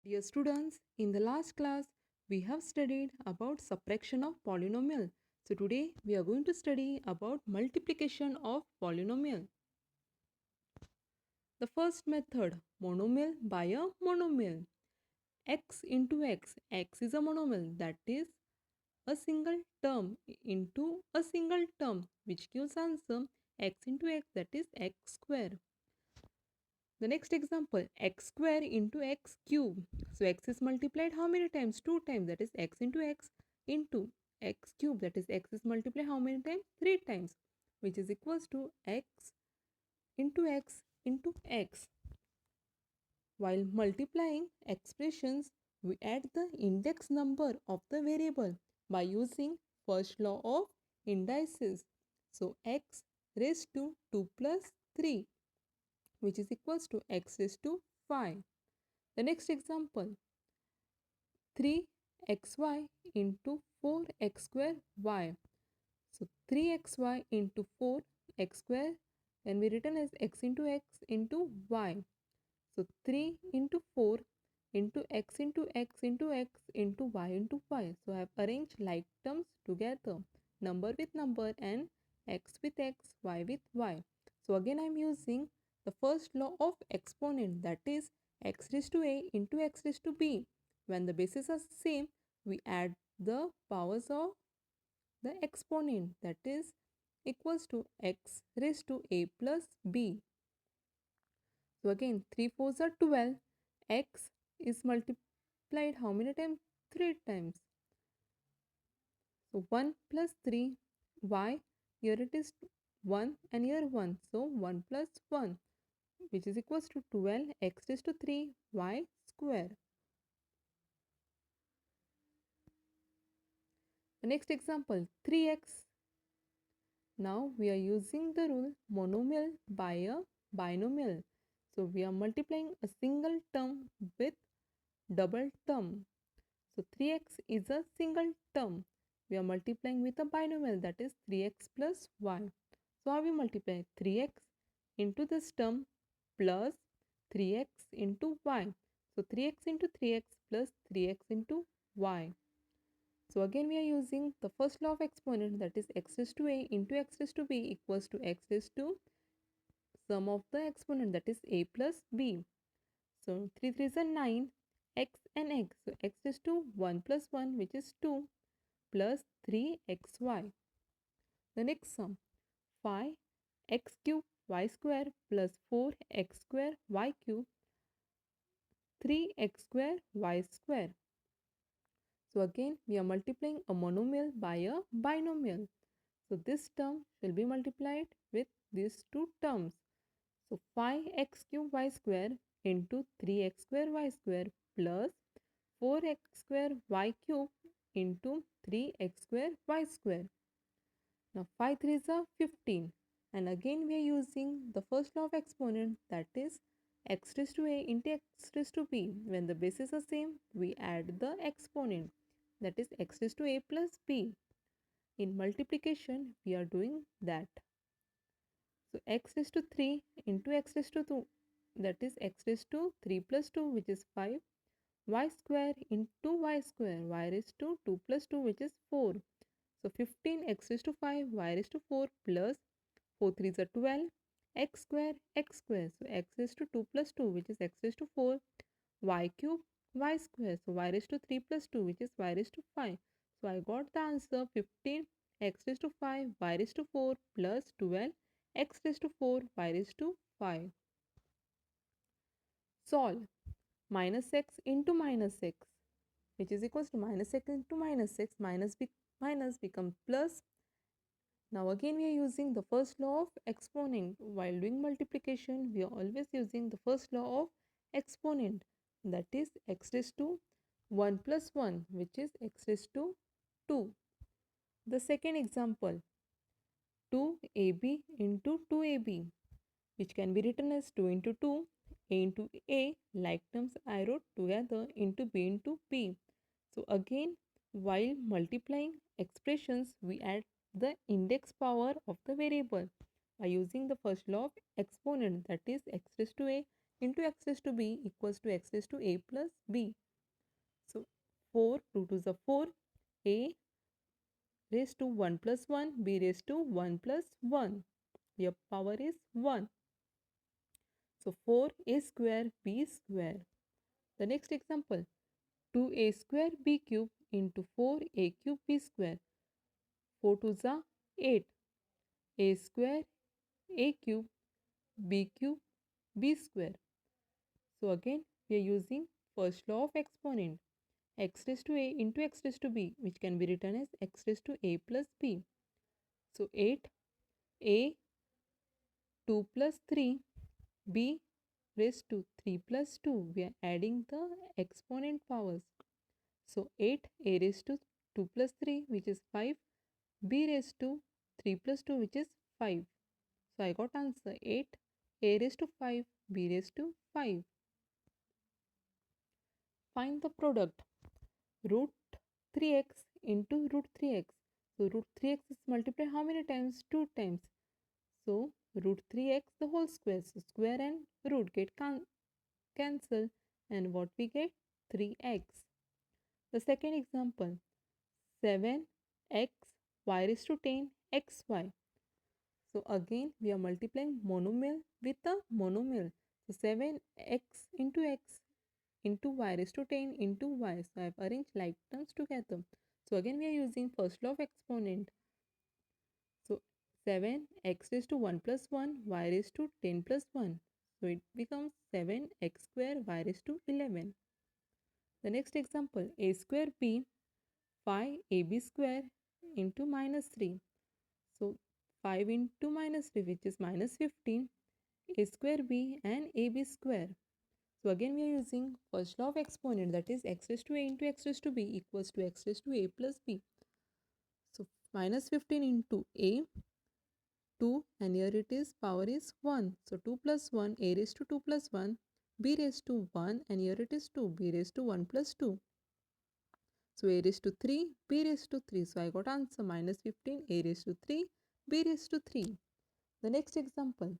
Dear students, in the last class, we have studied about subtraction of polynomial. So today we are going to study about multiplication of polynomial. The first method, monomial by a monomial. X into x is a monomial, that is a single term into a single term, which gives answer x into x, that is x square. The next example, x square into x cube. So x is multiplied how many times? 2 times, that is x into x cube, that is x is multiplied how many times? 3 times, which is equals to x into x. While multiplying expressions, we add the index number of the variable by using first law of indices. So x raised to 2 plus 3, which is equals to x raised to 5. The next example, 3xy into 4x square y. So 3xy into 4x square can be written as x into y. So 3 into 4 into x into x into x into y into y. So I have arranged like terms together, number with number and x with x, y with y. So again I am using the first law of exponent, that is x raised to a into x raised to b. When the bases are same, we add the powers of the exponent, that is equals to x raised to a plus b. So again 3 fours are 12. X is multiplied how many times? 3 times. So 1 plus 3, y, here it is 1 and here 1. So 1 plus 1, which is equals to 12 x raised to 3 y square. The next example, 3x. Now we are using the rule monomial by a binomial. So we are multiplying a single term with double term. So 3x is a single term. We are multiplying with a binomial, that is 3x plus y. So how we multiply? 3x into this term plus 3x into y. So 3x into 3x plus 3x into y. So again we are using the first law of exponent, that is x raised to a into x raised to b equals to x raised to sum of the exponent, that is a plus b. So 3 3s are 9, x and x. So x raised to 1 plus 1, which is 2, plus 3xy. The next sum, 5x cube y square plus 4x square y cube, 3x square y square. So again we are multiplying a monomial by a binomial. So this term will be multiplied with these two terms. So 5x cube y square into 3x square y square plus 4x square y cube into 3x square y square. Now 5 3s are 15, and again we are using the first law of exponent, that is x raised to a into x raised to b. When the bases are same, we add the exponent, that is x raised to a plus b. In multiplication, we are doing that. So x raised to 3 into x raised to 2, that is x raised to 3 plus 2, which is 5. Y square into y square, y raised to 2 plus 2, which is 4. So 15 x raised to 5 y raised to 4 plus 4 3s are 12 x square x square. So x raised to 2 plus 2, which is x raised to 4, y cube y square. So y raised to 3 plus 2, which is y raised to 5. So I got the answer 15 x raised to 5 y raised to 4 plus 12 x raised to 4 y raised to 5. Solve minus x into minus x, which is equals to minus x into minus x, minus become plus. Now again we are using the first law of exponent. While doing multiplication, we are always using the first law of exponent, that is x raised to 1 plus 1, which is x raised to 2. The second example, 2ab into 2ab, which can be written as 2 into 2, a into a, like terms I wrote together, into b into b. So again, while multiplying expressions, we add the index power of the variable by using the first law of exponent, that is x raised to a into x raised to b equals to x raised to a plus b. So 4, 2 to the 4, a raised to 1 plus 1, b raised to 1 plus 1. Your power is 1. So 4a square b square. The next example, 2a square b cube into 4a cube b square. 4 to the 8. A square a cube b cube b square. So again we are using first law of exponent, x raised to a into x raised to b, which can be written as x raised to a plus b. So 8a 2 plus 3 b raised to 3 plus 2. We are adding the exponent powers. So 8a raised to 2 plus 3, which is 5, b raised to 3 plus 2, which is 5. So I got answer 8a raised to 5 b raised to 5. Find the product root 3x into root 3x. So root 3x is multiplied how many times? 2 times. So root 3x the whole square. So square and root get cancel, and what we get? 3x. The second example, 7x y raised to 10 xy. So again we are multiplying monomial with a monomial. So 7x into x into y raised to 10 into y. So I have arranged like terms together. So again we are using first law of exponent. So 7x raised to 1 plus 1 y raised to 10 plus 1. So it becomes 7x square y raised to 11. The next example, a square b 5ab square into minus 3. So 5 into minus 3, which is minus 15, a square b and ab square. So again we are using first law of exponent, that is x raised to a into x raised to b equals to x raised to a plus b. So minus 15 into a 2, and here it is power is 1. So 2 plus 1, a raised to 2 plus 1, b raised to 1, and here it is 2, b raised to 1 plus 2. So a raised to 3, b raised to 3. So I got answer minus 15, a raised to 3, b raised to 3. The next example,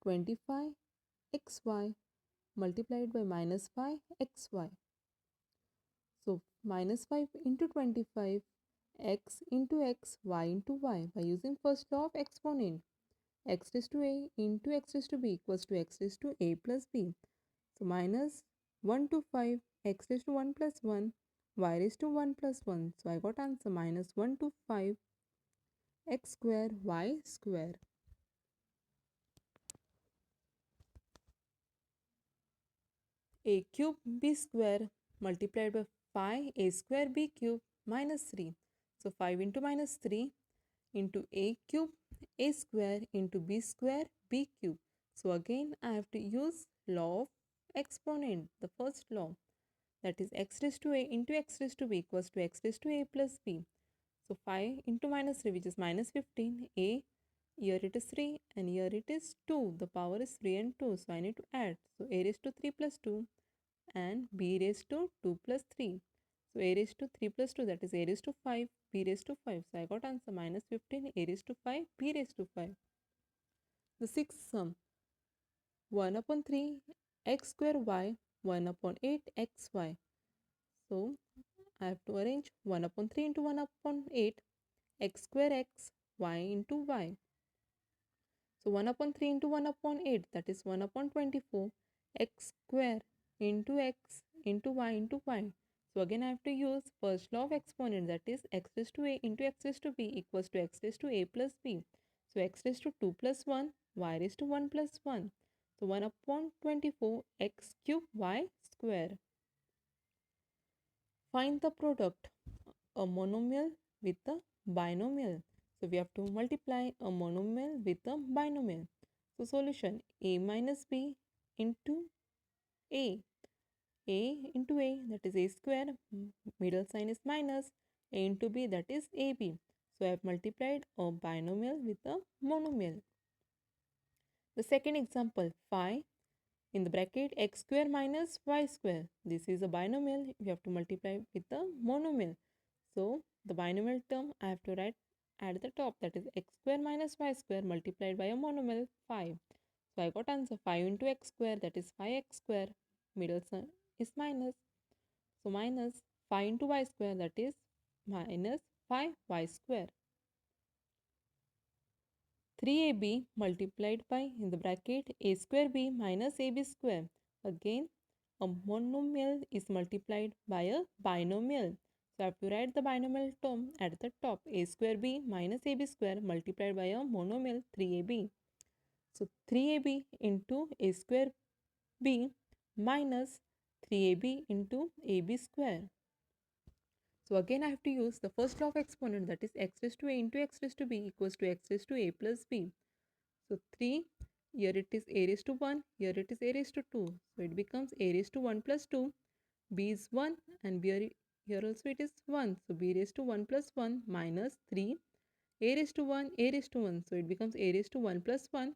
25xy multiplied by minus 5xy. So minus 5 into 25, x into x, y into y, by using first law of exponent. X raised to a into x raised to b equals to x raised to a plus b. So minus 1 to 5, x raised to 1 plus 1, y raised to 1 plus 1. So I got answer minus 1 to 5, x square, y square. A cube b square multiplied by 5a square b cube minus 3. So 5 into minus 3 into a cube a square into b square b cube. So again I have to use law of exponent, the first law, that is x raised to a into x raised to b equals to x raised to a plus b. So 5 into minus 3, which is minus 15, a, here it is 3 and here it is 2. The power is 3 and 2, so I need to add. So a raised to 3 plus 2 and b raised to 2 plus 3. So a raised to 3 plus 2, that is a raised to 5, b raised to 5. So I got answer minus 15, a raised to 5, b raised to 5. The sixth sum, 1 upon 3 x square y, 1 upon 8 xy. So I have to arrange 1 upon 3 into 1 upon 8, x square x, y into y. So 1 upon 3 into 1 upon 8, that is 1 upon 24, x square into x into y into y. So again I have to use first law of exponent, that is x raised to a into x raised to b equals to x raised to a plus b. So x raised to 2 plus 1, y raised to 1 plus 1. So 1 upon 24 x cube y square. Find the product, a monomial with a binomial. So we have to multiply a monomial with a binomial. So solution, a minus b into a. A into a, that is a square, middle sign is minus, a into b, that is ab. So I have multiplied a binomial with a monomial. The second example, 5 in the bracket x square minus y square. This is a binomial, we have to multiply with a monomial. So the binomial term I have to write at the top, that is x square minus y square multiplied by a monomial 5. So I got answer 5 into x square, that is 5x square. Middle sign is minus. So minus 5 into y square, that is minus 5y square. 3ab multiplied by, in the bracket, a square b minus ab square. Again, a monomial is multiplied by a binomial. So I have to write the binomial term at the top. A square b minus ab square multiplied by a monomial 3ab. So 3ab into a square b minus 3ab into ab square. So again I have to use the first law of exponent, that is x raised to a into x raised to b equals to x raised to a plus b. So 3, here it is a raised to 1, here it is a raised to 2. So it becomes a raised to 1 plus 2, b is 1 and here also it is 1. So b raised to 1 plus 1 minus 3, a raised to 1, a raised to 1. So it becomes a raised to 1 plus 1,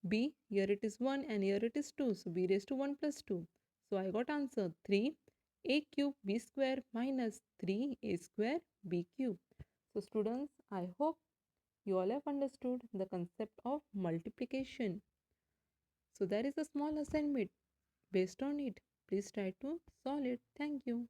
b, here it is 1 and here it is 2. So b raised to 1 plus 2. So I got answer 3 a cube b square minus 3 a square b cube. So students, I hope you all have understood the concept of multiplication. So there is a small assignment based on it. Please try to solve it. Thank you.